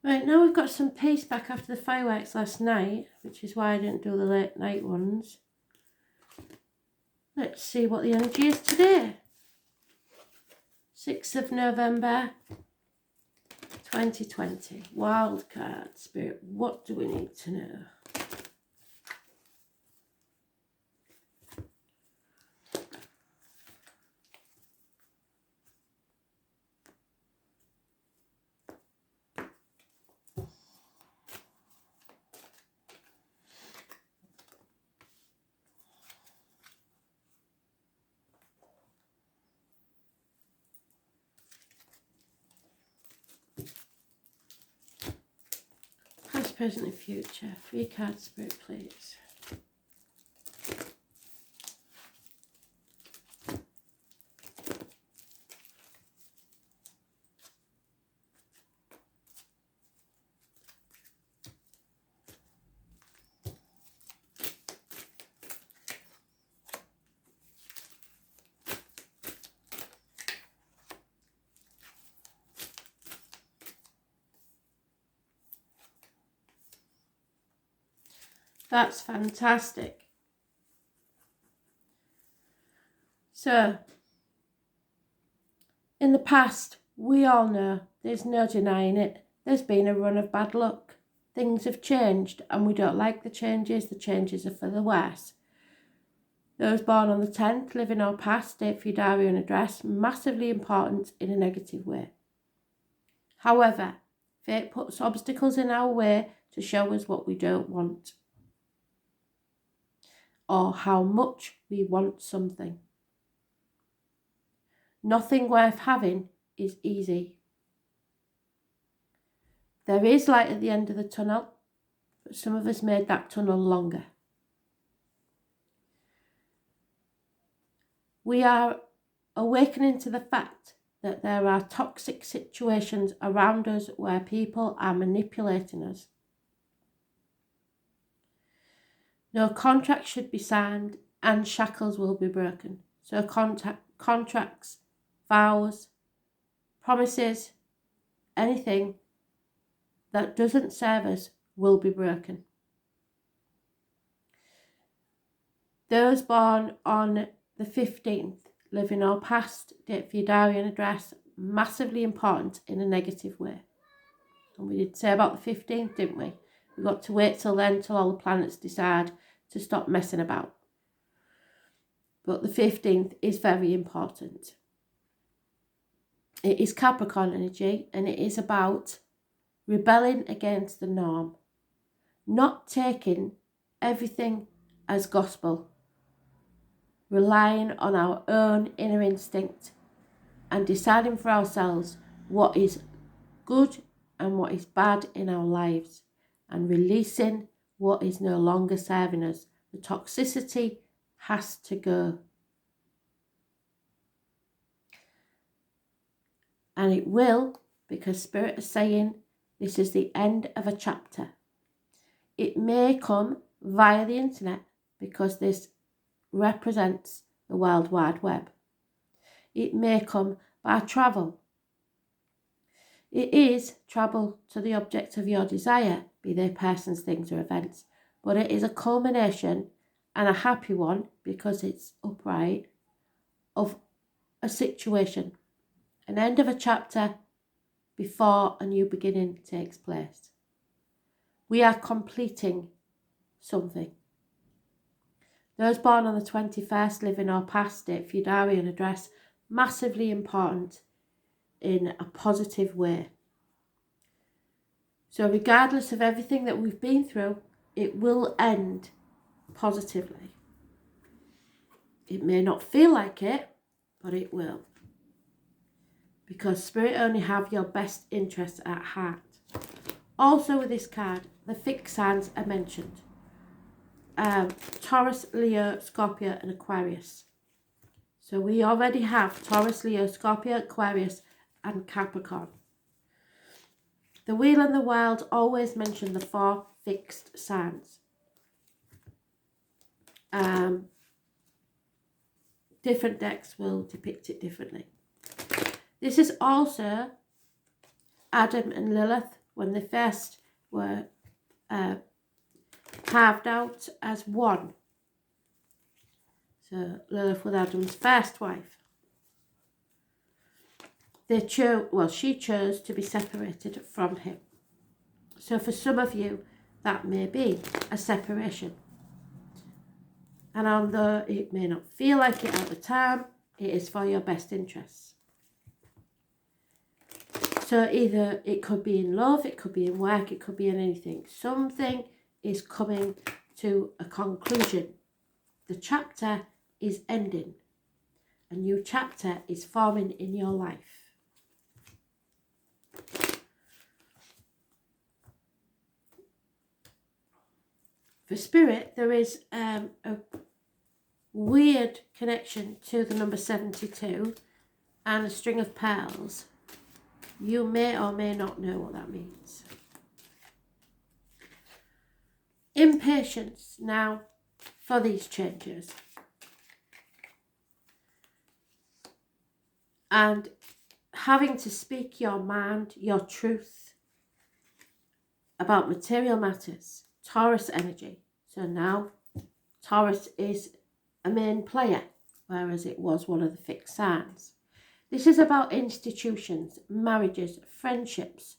Right, now we've got some peace back after the fireworks last night, which is why I didn't do the late night ones. Let's see what the energy is today. 6th of November 2020. Wildcard Spirit, what do we need to know? Past, present and future. 3 cards, Spirit, please. That's fantastic. So, in the past, we all know, there's no denying it, there's been a run of bad luck. Things have changed and we don't like the changes are for the worse. Those born on the 10th, living or past, date for your diary and address, massively important in a negative way. However, fate puts obstacles in our way to show us what we don't want, or how much we want something. Nothing worth having is easy. There is light at the end of the tunnel, but some of us made that tunnel longer. We are awakening to the fact that there are toxic situations around us where people are manipulating us. No contract should be signed and shackles will be broken. So contracts, vows, promises, anything that doesn't serve us will be broken. Those born on the 15th, living or past, date for your diary and address, massively important in a negative way. And we did say about the 15th, didn't we? We've got to wait till then, till all the planets decide to stop messing about. But the 15th is very important. It is Capricorn energy and it is about rebelling against the norm. Not taking everything as gospel. Relying on our own inner instinct and deciding for ourselves what is good and what is bad in our lives, and releasing what is no longer serving us. The toxicity has to go. And it will, because Spirit is saying this is the end of a chapter. It may come via the internet because this represents the World Wide Web. It may come by travel. It is travel to the object of your desire, be they persons, things or events, but it is a culmination and a happy one because it's upright of a situation, an end of a chapter before a new beginning takes place. We are completing something. Those born on the 21st, living or past, date for your diary and address, massively important in a positive way. So regardless of everything that we've been through, it will end positively. It may not feel like it, but it will. Because Spirit only have your best interests at heart. Also with this card, the fixed signs are mentioned. Taurus, Leo, Scorpio and Aquarius. So we already have Taurus, Leo, Scorpio, Aquarius and Capricorn. The Wheel and the Wild always mention the 4 fixed signs. Different decks will depict it differently. This is also Adam and Lilith when they first were carved out as one. So Lilith was Adam's first wife. She chose to be separated from him. So for some of you, that may be a separation. And although it may not feel like it at the time, it is for your best interests. So either it could be in love, it could be in work, it could be in anything. Something is coming to a conclusion. The chapter is ending. A new chapter is forming in your life. For Spirit, there is a weird connection to the number 72 and a string of pearls. You may or may not know what that means. Impatience now for these changes. And having to speak your mind, your truth about material matters. Taurus energy. So now Taurus is a main player, whereas it was one of the fixed signs. This is about institutions, marriages, friendships.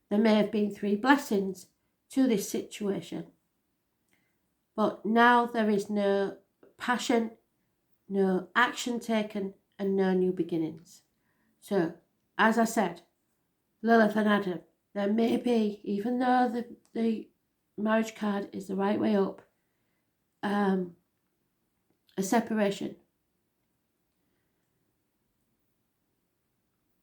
There may have been 3 blessings to this situation. But now there is no passion, no action taken, and no new beginnings. So, as I said, Lilith and Adam, there may be, even though the marriage card is the right way up, a separation.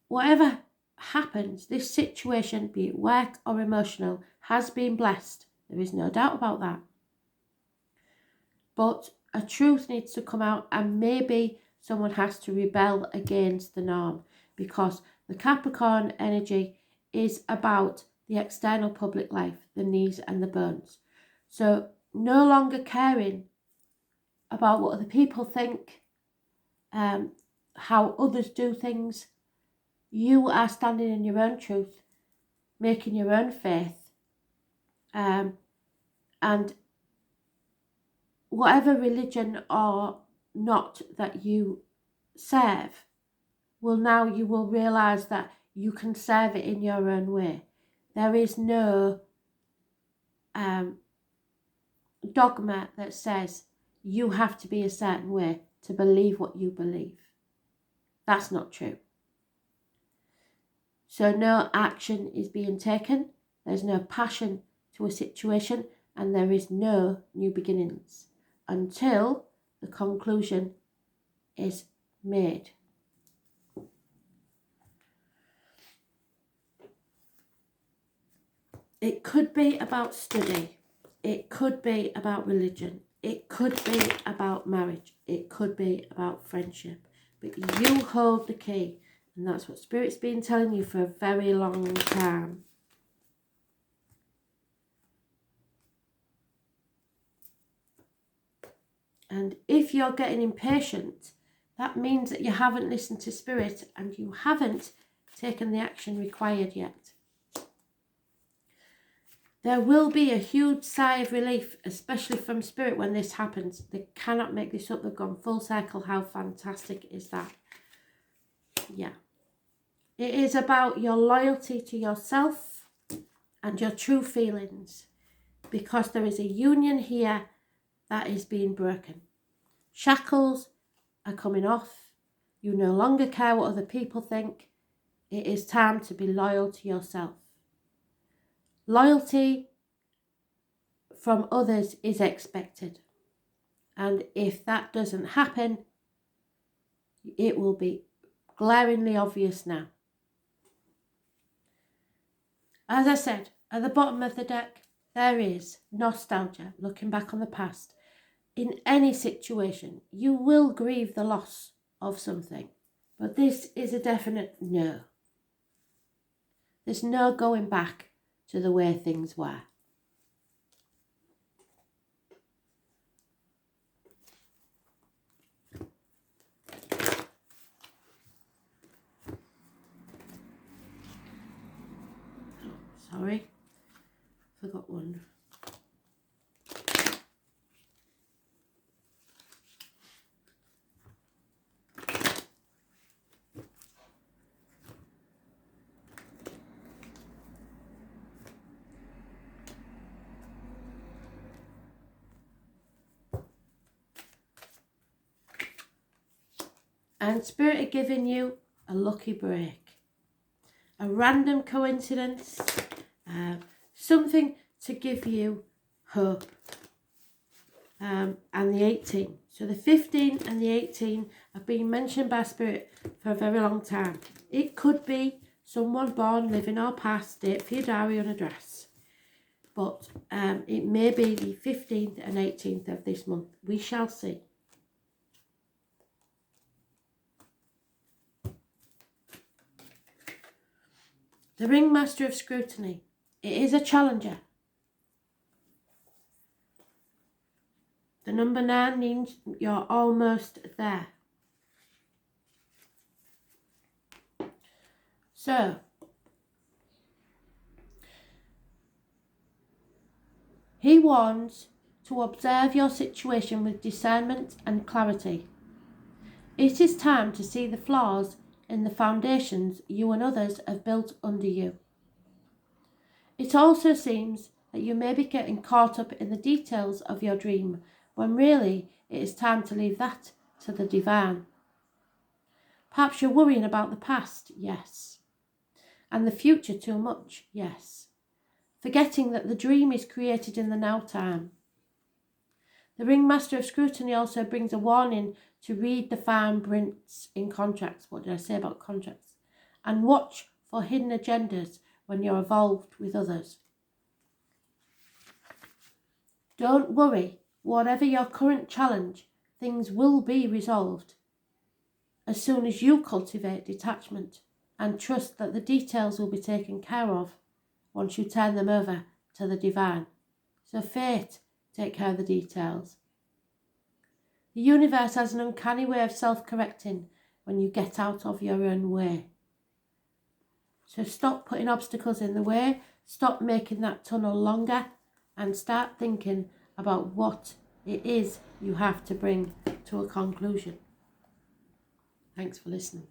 Whatever happens, this situation, be it work or emotional, has been blessed. There is no doubt about that. But a truth needs to come out, and maybe someone has to rebel against the norm, because the Capricorn energy is about the external public life, the knees and the bones. So no longer caring about what other people think, how others do things. You are standing in your own truth, making your own faith, and whatever religion or not that you serve, you will realise that you can serve it in your own way. There is no dogma that says you have to be a certain way to believe what you believe. That's not true. So no action is being taken, there's no passion to a situation, and there is no new beginnings until the conclusion is made. It could be about study, it could be about religion, it could be about marriage, it could be about friendship, but you hold the key, and that's what Spirit's been telling you for a very long time. And if you're getting impatient, that means that you haven't listened to Spirit and you haven't taken the action required yet. There will be a huge sigh of relief, especially from Spirit, when this happens. They cannot make this up. They've gone full circle. How fantastic is that? Yeah. It is about your loyalty to yourself and your true feelings, because there is a union here that is being broken. Shackles are coming off. You no longer care what other people think. It is time to be loyal to yourself. Loyalty from others is expected. And if that doesn't happen, it will be glaringly obvious now. As I said, at the bottom of the deck, there is nostalgia, looking back on the past. In any situation, you will grieve the loss of something, but this is a definite no. There's no going back to the way things were. Sorry, forgot one. And Spirit are giving you a lucky break, a random coincidence, something to give you hope. And the 18. So the 15 and the 18 have been mentioned by Spirit for a very long time. It could be someone born, living or past, date for your diary on address. But it may be the 15th and 18th of this month. We shall see. The Ringmaster of Scrutiny. It is a challenger. The number 9 means you're almost there. So, he warns to observe your situation with discernment and clarity. It is time to see the flaws in the foundations you and others have built under you. It also seems that you may be getting caught up in the details of your dream, when really it is time to leave that to the divine. Perhaps you're worrying about the past, yes, and the future too much, yes, forgetting that the dream is created in the now time. The Ringmaster of Scrutiny also brings a warning to read the fine prints in contracts. What did I say about contracts? And watch for hidden agendas when you're involved with others. Don't worry, whatever your current challenge, things will be resolved as soon as you cultivate detachment and trust that the details will be taken care of once you turn them over to the divine. So fate, take care of the details. The universe has an uncanny way of self-correcting when you get out of your own way. So stop putting obstacles in the way, stop making that tunnel longer, and start thinking about what it is you have to bring to a conclusion. Thanks for listening.